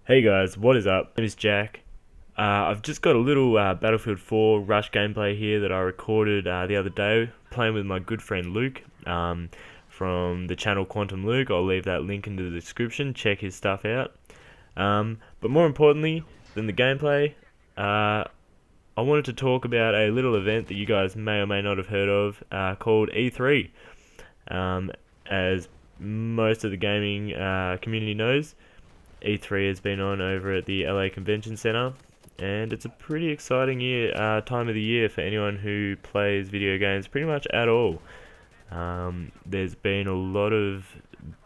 Hey guys, what is up? My name is Jack. I've just got a little Battlefield 4 Rush gameplay here that I recorded the other day, playing with my good friend Luke from the channel Quantum Luke. I'll leave that link into the description. Check his stuff out. But more importantly than the gameplay, I wanted to talk about a little event that you guys may or may not have heard of called E3. As most of the gaming community knows, E3 has been on over at the LA Convention Center, and it's a pretty exciting time of the year for anyone who plays video games pretty much at all. There's been a lot of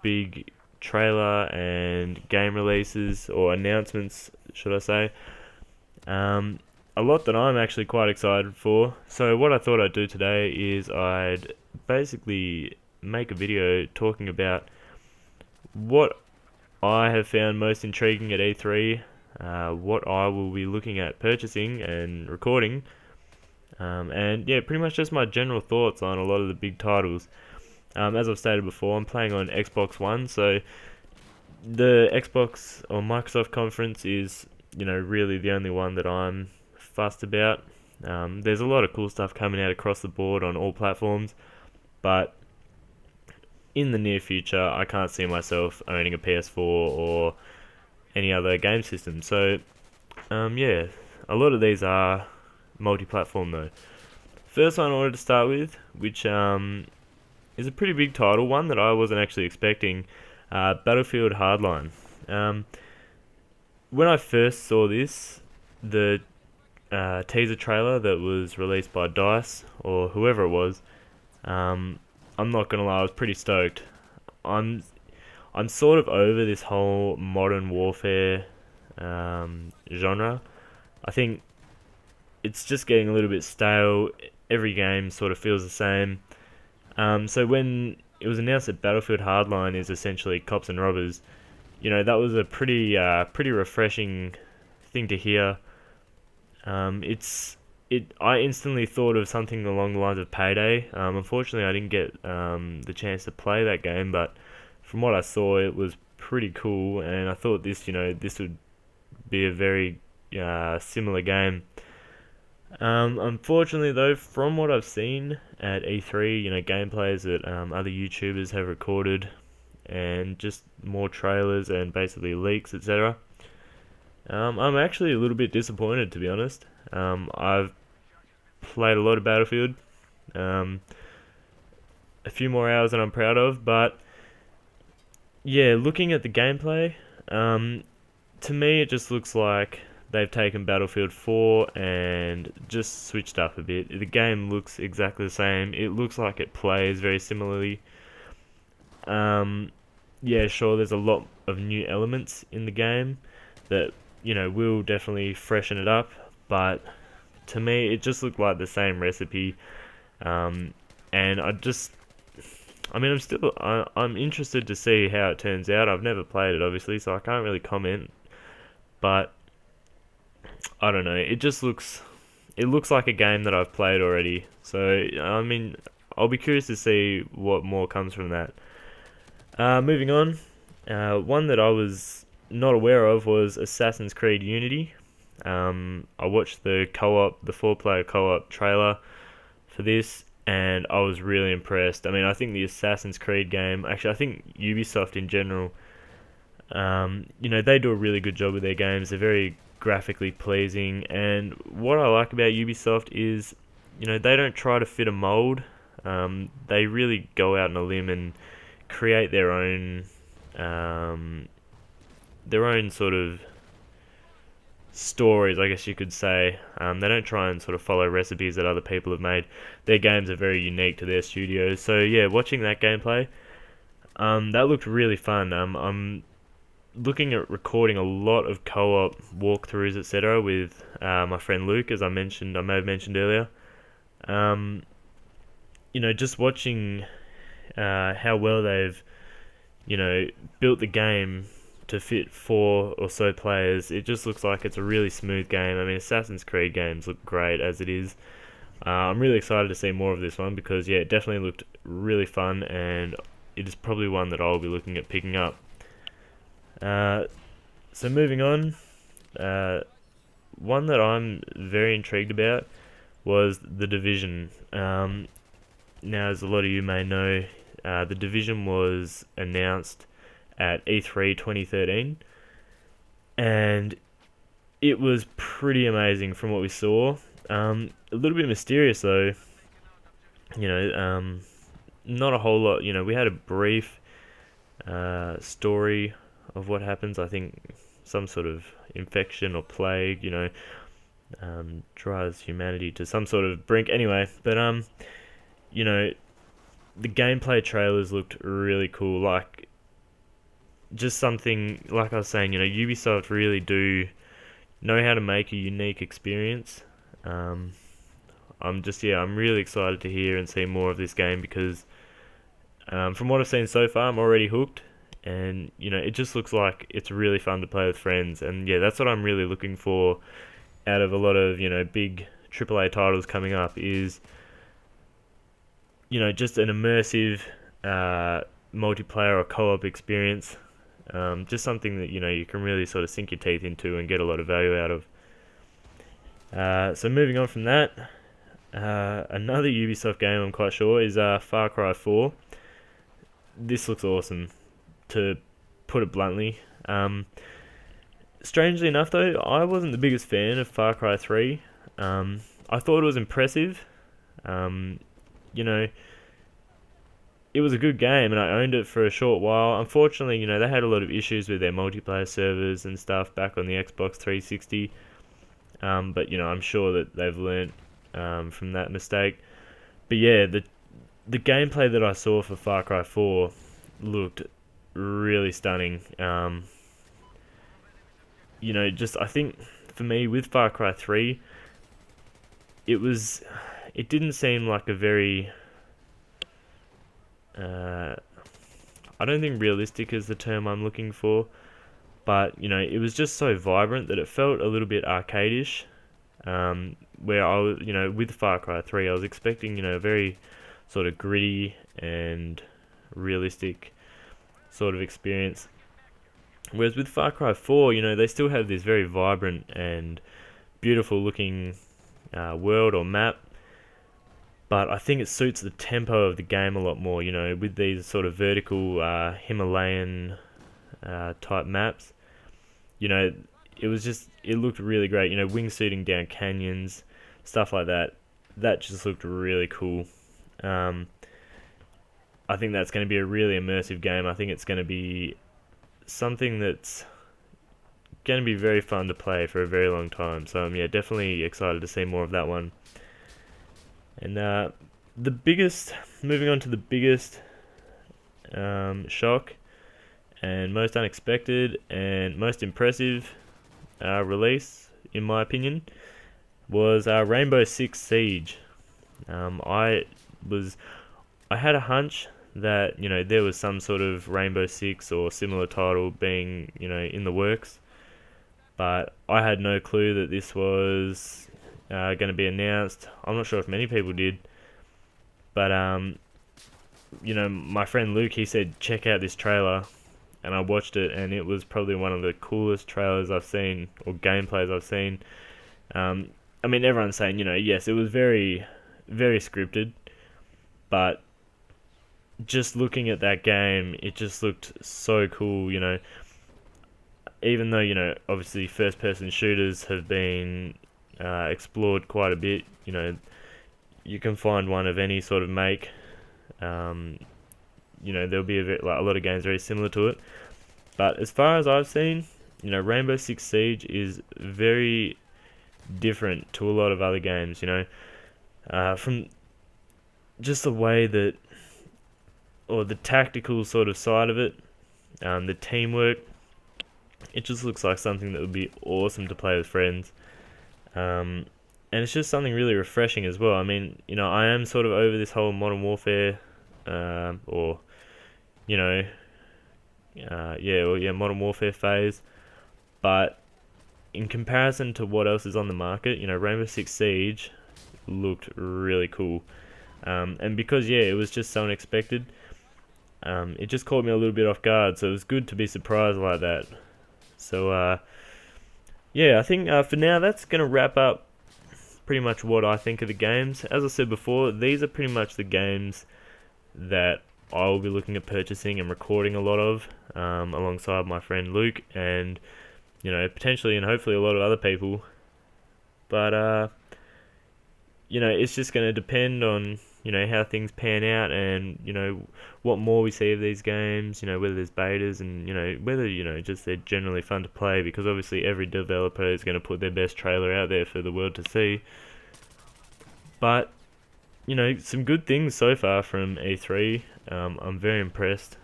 big trailer and game releases, or announcements, should I say. A lot that I'm actually quite excited for. So what I thought I'd do today is I'd basically make a video talking about what I have found most intriguing at E3, what I will be looking at purchasing and recording, and yeah, pretty much just my general thoughts on a lot of the big titles. As I've stated before, I'm playing on Xbox One, so the Xbox or Microsoft conference is, really the only one that I'm fussed about. There's a lot of cool stuff coming out across the board on all platforms, but in the near future, I can't see myself owning a PS4 or any other game system. So, yeah, a lot of these are multi-platform though. First one I wanted to start with, which is a pretty big title, one that I wasn't actually expecting, Battlefield Hardline. When I first saw this, the teaser trailer that was released by DICE, or whoever it was, I'm not gonna lie, I was pretty stoked. I'm sort of over this whole modern warfare genre. I think it's just getting a little bit stale. Every game sort of feels the same. So when it was announced that Battlefield Hardline is essentially cops and robbers, that was a pretty refreshing thing to hear. I instantly thought of something along the lines of Payday. Unfortunately, I didn't get the chance to play that game, but from what I saw, it was pretty cool, and I thought this would be a very similar game. Unfortunately, though, from what I've seen at E3, gameplays that other YouTubers have recorded, and just more trailers and basically leaks, etc. I'm actually a little bit disappointed, to be honest. I've played a lot of Battlefield, a few more hours than I'm proud of, but yeah, looking at the gameplay, to me it just looks like they've taken Battlefield 4 and just switched up a bit. The game looks exactly the same. It looks like it plays very similarly. Yeah, sure, there's a lot of new elements in the game that, will definitely freshen it up, but to me, it just looked like the same recipe, and I'm interested to see how it turns out. I've never played it, obviously, so I can't really comment, but I don't know. It looks like a game that I've played already. So, I'll be curious to see what more comes from that. Moving on, one that I was not aware of was Assassin's Creed Unity. I watched the 4-player co-op trailer for this, and I was really impressed. I think the Assassin's Creed game, actually, I think Ubisoft in general, they do a really good job with their games. They're very graphically pleasing, and what I like about Ubisoft is, they don't try to fit a mold. They really go out on a limb and create their own sort of stories, I guess you could say. They don't try and sort of follow recipes that other people have made. Their games are very unique to their studios. So yeah, watching that gameplay, that looked really fun. I'm looking at recording a lot of co-op walkthroughs, etc., with my friend Luke, as I may have mentioned earlier. Just watching how well they've, built the game to fit 4 or so players. It just looks like it's a really smooth game. Assassin's Creed games look great as it is. I'm really excited to see more of this one because, yeah, it definitely looked really fun, and it is probably one that I'll be looking at picking up. So moving on, uh, one that I'm very intrigued about was The Division. Now, as a lot of you may know, The Division was announced at E3 2013, and it was pretty amazing from what we saw. A little bit mysterious though, you know, not a whole lot. We had a brief story of what happens. I think some sort of infection or plague, drives humanity to some sort of brink. Anyway, but you know, the gameplay trailers looked really cool. Like, just something like I was saying, Ubisoft really do know how to make a unique experience. I'm really excited to hear and see more of this game because from what I've seen so far, I'm already hooked, and it just looks like it's really fun to play with friends, and yeah, that's what I'm really looking for out of a lot of big AAA titles coming up is just an immersive multiplayer or co-op experience, just something that you can really sort of sink your teeth into and get a lot of value out of. So moving on from that, another Ubisoft game I'm quite sure is Far Cry 4. This looks awesome, to put it bluntly. Strangely enough though, I wasn't the biggest fan of Far Cry 3. I thought it was impressive. It was a good game and I owned it for a short while. Unfortunately, they had a lot of issues with their multiplayer servers and stuff back on the Xbox 360. But I'm sure that they've learnt from that mistake. But yeah, the gameplay that I saw for Far Cry 4 looked really stunning. I think for me with Far Cry 3, it didn't seem like a very I don't think realistic is the term I'm looking for, but it was just so vibrant that it felt a little bit arcadish. Where I was, with Far Cry 3, I was expecting a very sort of gritty and realistic sort of experience. Whereas with Far Cry 4, they still have this very vibrant and beautiful looking world or map, but I think it suits the tempo of the game a lot more, with these sort of vertical Himalayan type maps. It looked really great, wingsuiting down canyons, stuff like that. That just looked really cool. I think that's going to be a really immersive game. I think it's going to be something that's going to be very fun to play for a very long time. So definitely excited to see more of that one. And moving on to the biggest shock and most unexpected and most impressive release, in my opinion, was Rainbow Six Siege. I had a hunch that there was some sort of Rainbow Six or similar title being in the works, but I had no clue that this was going to be announced. I'm not sure if many people did, but my friend Luke, he said check out this trailer, and I watched it, and it was probably one of the coolest trailers I've seen or gameplays I've seen. Everyone's saying yes, it was very, very scripted, but just looking at that game, it just looked so cool. Even though obviously first-person shooters have been explored quite a bit. You can find one of any sort of make. There'll be a lot of games very similar to it. But as far as I've seen, Rainbow Six Siege is very different to a lot of other games. From just the way that, or the tactical sort of side of it, the teamwork. It just looks like something that would be awesome to play with friends. And it's just something really refreshing as well. I am sort of over this whole Modern Warfare, Modern Warfare phase. But in comparison to what else is on the market, Rainbow Six Siege looked really cool. And because, it was just so unexpected, it just caught me a little bit off guard. So it was good to be surprised like that. So yeah, I think for now that's going to wrap up pretty much what I think of the games. As I said before, these are pretty much the games that I will be looking at purchasing and recording a lot of, alongside my friend Luke, and potentially and hopefully a lot of other people. But it's just going to depend on how things pan out, and what more we see of these games, whether there's betas, and whether just they're generally fun to play, because obviously every developer is going to put their best trailer out there for the world to see. But some good things so far from E3. I'm very impressed.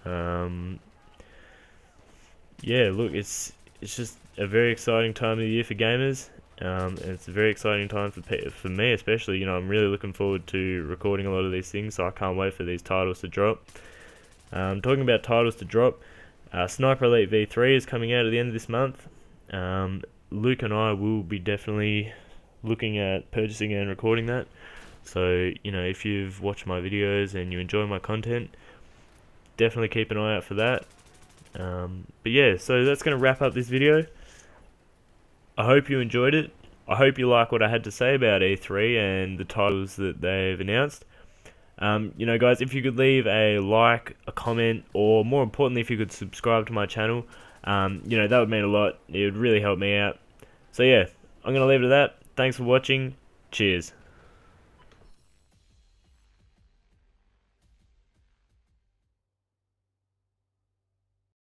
Yeah, look, it's just a very exciting time of the year for gamers. And it's a very exciting time for me, especially. I'm really looking forward to recording a lot of these things, so I can't wait for these titles to drop. Talking about titles to drop, Sniper Elite V3 is coming out at the end of this month. Luke and I will be definitely looking at purchasing and recording that. So, if you've watched my videos and you enjoy my content, definitely keep an eye out for that. But yeah, so that's going to wrap up this video. I hope you enjoyed it. I hope you like what I had to say about E3 and the titles that they've announced. Guys, if you could leave a like, a comment, or more importantly, if you could subscribe to my channel, that would mean a lot. It would really help me out. So yeah, I'm going to leave it at that. Thanks for watching. Cheers.